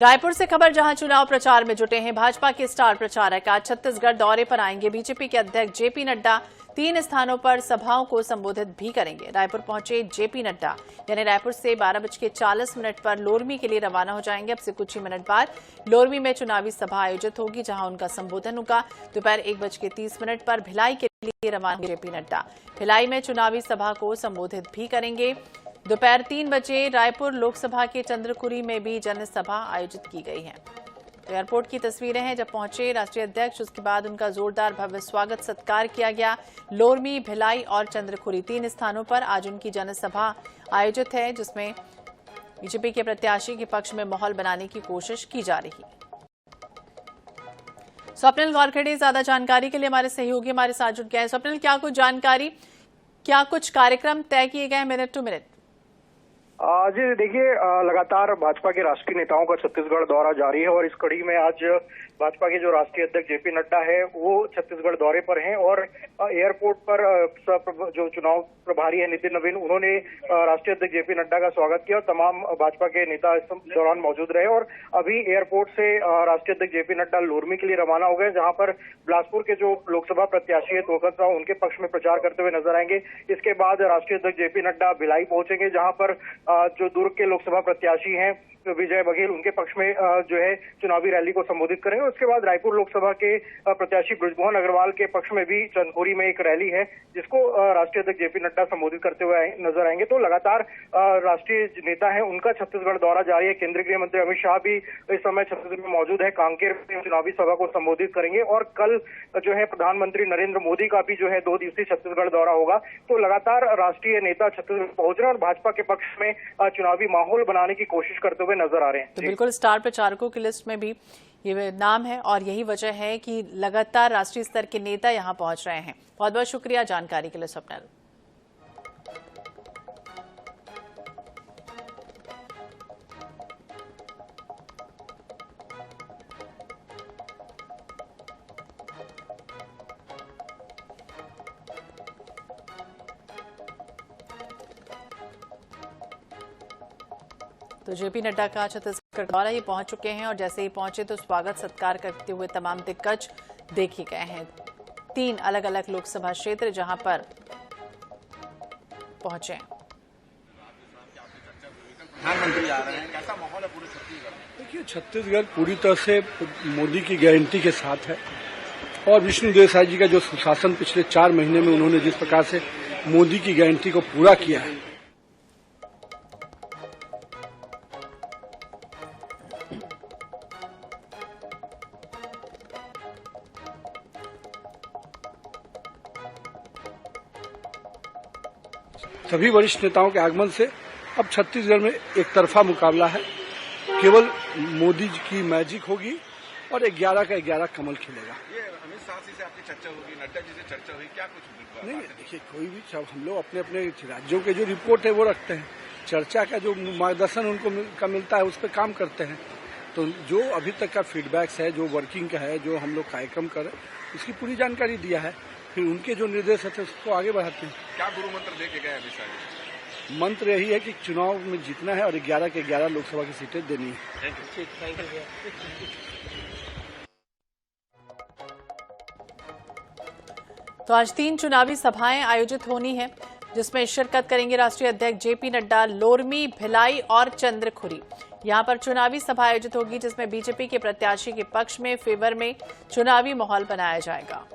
रायपुर से खबर, जहां चुनाव प्रचार में जुटे हैं भाजपा के स्टार प्रचारक। आज छत्तीसगढ़ दौरे पर आएंगे। बीजेपी के अध्यक्ष जेपी नड्डा 3 स्थानों पर सभाओं को संबोधित भी करेंगे। रायपुर पहुंचे जेपी नड्डा यानी रायपुर से 12:40 पर लोरमी के लिए रवाना हो जाएंगे। अब से कुछ ही मिनट बाद लोरमी में चुनावी सभा आयोजित होगी, जहां उनका संबोधन होगा। दोपहर 1:30 पर भिलाई के लिए रवाना होंगे जेपी नड्डा। भिलाई में चुनावी सभा को संबोधित भी करेंगे। दोपहर 3 बजे रायपुर लोकसभा के चंद्रखुरी में भी जनसभा आयोजित की गई है। तो एयरपोर्ट की तस्वीरें हैं जब पहुंचे राष्ट्रीय अध्यक्ष। उसके बाद उनका जोरदार भव्य स्वागत सत्कार किया गया। लोरमी, भिलाई और चंद्रखुरी 3 स्थानों पर आज उनकी जनसभा आयोजित है, जिसमें बीजेपी के प्रत्याशी के पक्ष में माहौल बनाने की कोशिश की जा रही है। स्वप्निल गौरखेड़े ज्यादा जानकारी के लिए हमारे सहयोगी हमारे साथ जुड़ गए हैं। स्वप्निल, क्या कुछ जानकारी, क्या कुछ कार्यक्रम तय किए गए मिनट टू मिनट? जी देखिए, लगातार भाजपा के राष्ट्रीय नेताओं का छत्तीसगढ़ दौरा जारी है और इस कड़ी में आज भाजपा के जो राष्ट्रीय अध्यक्ष जेपी नड्डा है वो छत्तीसगढ़ दौरे पर हैं और एयरपोर्ट पर जो चुनाव प्रभारी है नितिन नवीन, उन्होंने राष्ट्रीय अध्यक्ष जेपी नड्डा का स्वागत किया। तमाम भाजपा के नेता इस दौरान मौजूद रहे और अभी एयरपोर्ट से राष्ट्रीय अध्यक्ष जेपी नड्डा लोरमी के लिए रवाना हो गए, जहां पर बिलासपुर के जो लोकसभा प्रत्याशी है तोकत राव, उनके पक्ष में प्रचार करते हुए नजर आएंगे। इसके बाद राष्ट्रीय अध्यक्ष जेपी नड्डा भिलाई पहुंचेंगे, जहां पर जो दुर्ग के लोकसभा प्रत्याशी हैं विजय बघेल, उनके पक्ष में जो है चुनावी रैली को संबोधित करेंगे। उसके बाद रायपुर लोकसभा के प्रत्याशी बृजमोहन अग्रवाल के पक्ष में भी चंदखुरी में एक रैली है, जिसको राष्ट्रीय अध्यक्ष जेपी नड्डा संबोधित करते हुए नजर आएंगे। तो लगातार राष्ट्रीय नेता है उनका छत्तीसगढ़ दौरा जारी है। केंद्रीय गृह मंत्री अमित शाह भी इस समय छत्तीसगढ़ में मौजूद है, कांकेर में चुनावी सभा को संबोधित करेंगे और कल जो है प्रधानमंत्री नरेंद्र मोदी का भी जो है 2 दिवसीय छत्तीसगढ़ दौरा होगा। तो लगातार राष्ट्रीय नेता छत्तीसगढ़ पहुंच रहे हैं और भाजपा के पक्ष में चुनावी माहौल बनाने की कोशिश करते हुए नजर आ रहे हैं। तो बिल्कुल स्टार प्रचारकों की लिस्ट में भी ये नाम है और यही वजह है कि लगातार राष्ट्रीय स्तर के नेता यहां पहुंच रहे हैं। बहुत बहुत शुक्रिया जानकारी के लिए स्वप्निल। तो जेपी नड्डा का छत्तीसगढ़ दौरा ही पहुंच चुके हैं और जैसे ही पहुंचे तो स्वागत सत्कार करते हुए तमाम दिग्गज देखे गए हैं। 3 अलग अलग लोकसभा क्षेत्र जहां पर पहुंचे। प्रधानमंत्री आ रहे हैं, कैसा माहौल है पूरे छत्तीसगढ़? देखिए, छत्तीसगढ़ पूरी तरह से मोदी की गारंटी के साथ है और विष्णुदेव साय जी का जो सुशासन पिछले 4 महीने में उन्होंने जिस प्रकार से मोदी की गारंटी को पूरा किया है, सभी वरिष्ठ नेताओं के आगमन से अब छत्तीसगढ़ में एक तरफा मुकाबला है। केवल मोदी जी की मैजिक होगी और 11 का 11 कमल खिलेगा। ये अमित शाह से आपकी चर्चा होगी, नड्डा जी से चर्चा हुई, क्या कुछ? नहीं, देखिए, कोई भी सब हम लोग अपने अपने राज्यों के जो रिपोर्ट है वो रखते हैं। चर्चा का जो मार्गदर्शन उनको मिलता है उस पर काम करते हैं। तो जो अभी तक का फीडबैक्स है, जो वर्किंग का है, जो हम लोग कार्यक्रम कर रहे हैं, उसकी पूरी जानकारी दिया है। फिर उनके जो निर्देश है उसको आगे बढ़ाते हैं। क्या गुरु मंत्र दे के गए अमित शाह? मंत्र यही है कि चुनाव में जीतना है और 11 के 11 लोकसभा की सीटें देनी है। तो आज 3 चुनावी सभाएं आयोजित होनी है, जिसमें शिरकत करेंगे राष्ट्रीय अध्यक्ष जेपी नड्डा। लोरमी, भिलाई और चंद्रखुरी यहां पर चुनावी सभा आयोजित होगी, जिसमें बीजेपी के प्रत्याशी के पक्ष में फेवर में चुनावी माहौल बनाया जाएगा।